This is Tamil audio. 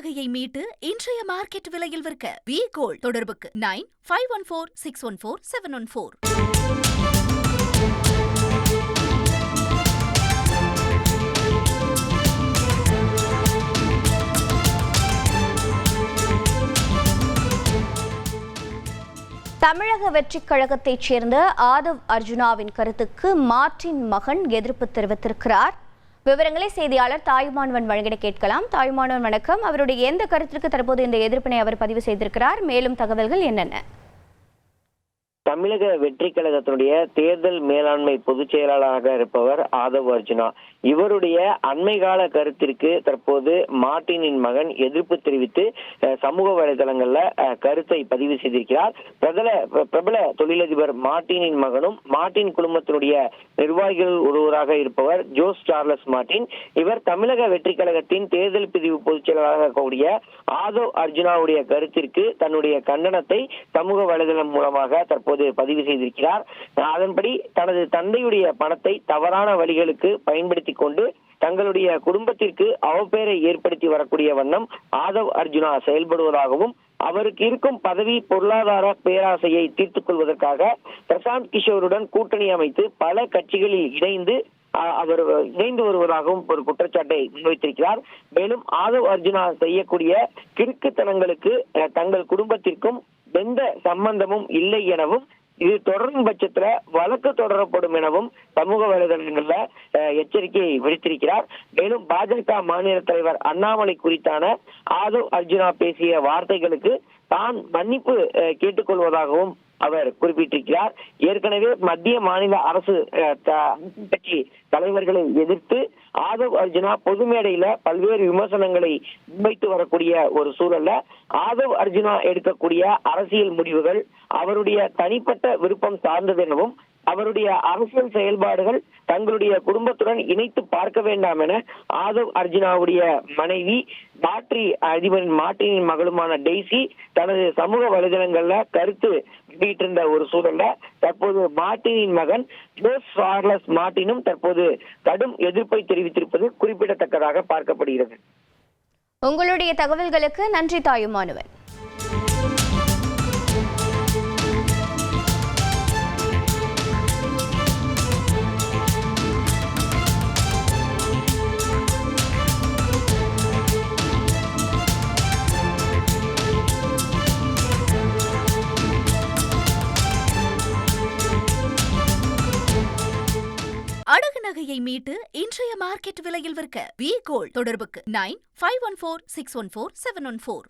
நகையை மீட்டு இன்றைய மார்க்கெட் விலையில் விற்க வி கோல்ட் தொடர்புக்கு 9514614714. தமிழக வெற்றிக் கழகத்தைச் சேர்ந்த ஆதவ் அர்ஜுனாவின் கருத்துக்கு மார்ட்டின் மகன் எதிர்ப்பு தெரிவித்திருக்கிறார். விவரங்களை செய்தியாளர் தாயுமானவன் வழங்கிட கேட்கலாம். தாயுமானவன் வணக்கம். அவருடைய எந்த கருத்திற்கு தற்போது இந்த எதிர்ப்பினை அவர் பதிவு செய்திருக்கிறார்? மேலும் தகவல்கள் என்னென்ன? தமிழக வெற்றி கழகத்தினுடைய தேர்தல் மேலாண்மை பொதுச் செயலாளராக இருப்பவர் ஆதவ் அர்ஜுனா. இவருடைய அண்மை கால கருத்திற்கு தற்போது மார்ட்டினின் மகன் எதிர்ப்பு தெரிவித்து சமூக வலைதளங்கள்ல கருத்தை பதிவு செய்திருக்கிறார். பிரபல தொழிலதிபர் மார்ட்டினின் மகனும் மார்ட்டின் குடும்பத்தினுடைய நிர்வாகிகள் ஒருவராக இருப்பவர் ஜோஸ் சார்லஸ் மார்ட்டின். இவர் தமிழக வெற்றி கழகத்தின் தேர்தல் பிரிவு பொதுச் செயலாளராக இருக்கக்கூடிய ஆதவ் அர்ஜுனாவுடைய கருத்திற்கு தன்னுடைய கண்டனத்தை சமூக வலைதளம் மூலமாக தற்போது பதிவு செய்திருக்கிறார். அதன்படி தனது தந்தையுடைய பணத்தை தவறான வழிகளுக்கு பயன்படுத்திக் கொண்டு தங்களுடைய குடும்பத்திற்கு அவப்பெயரை ஏற்படுத்தி வரக்கூடிய வண்ணம் ஆதவ் அர்ஜுனா செயல்படுவதாகவும் அவருக்கு இருக்கும் பதவி பொருளாதார பேராசையை தீர்த்துக் கொள்வதற்காக பிரசாந்த் கிஷோருடன் கூட்டணி அமைத்து பல கட்சிகளில் அவர் இணைந்து வருவதாகவும் ஒரு குற்றச்சாட்டை முன்வைத்திருக்கிறார். மேலும் ஆதவ் அர்ஜுனா செய்யக்கூடிய கிறுக்குத்தனங்களுக்கு தங்கள் குடும்பத்திற்கும் எந்த சம்பந்தமும் இல்லை எனவும் இது தொடரும் பட்சத்துல வழக்கு தொடரப்படும் எனவும் சமூக வலைதளங்கள்ல எச்சரிக்கை விடுத்திருக்கிறார். மேலும் பாஜக மாநில தலைவர் அண்ணாமலை குறித்தான ஆதவ் அர்ஜுனா பேசிய வார்த்தைகளுக்கு தான் மன்னிப்பு கேட்டுக்கொள்வதாகவும் அவர் குறிப்பிட்டிருக்கிறார். ஏற்கனவே மத்திய மாநில அரசு கட்சி தலைவர்களை எதிர்த்து ஆதவ் அர்ஜுனா பொது மேடையில பல்வேறு விமர்சனங்களை முன்வைத்து வரக்கூடிய ஒரு சூழல்ல ஆதவ் அர்ஜுனா எடுக்கக்கூடிய அரசியல் முடிவுகள் அவருடைய தனிப்பட்ட விருப்பம் சார்ந்தது எனவும் அவருடைய அரசியல் செயல்பாடுகள் தங்களுடைய குடும்பத்துடன் இணைத்து பார்க்க வேண்டாம் என ஆதவ் அர்ஜுனாவுடைய மனைவி அதிபரின் மார்ட்டினின் மகளுமான டெய்சி தனது சமூக வலைதளங்கள்ல கருத்து வெளியிட்டிருந்த ஒரு சூழல்ல தற்போது மார்ட்டினின் மகன் ஜோஸ் சார்லஸ் மார்ட்டினும் தற்போது கடும் எதிர்ப்பை தெரிவித்திருப்பது குறிப்பிடத்தக்கதாக பார்க்கப்படுகிறது. உங்களுடைய தகவல்களுக்கு நன்றி தாயுமானவன். அடகு நகையை மீட்டு இன்றைய மார்க்கெட் விலையில் விற்க வி கோல்ட் தொடர்புக்கு 9514614714.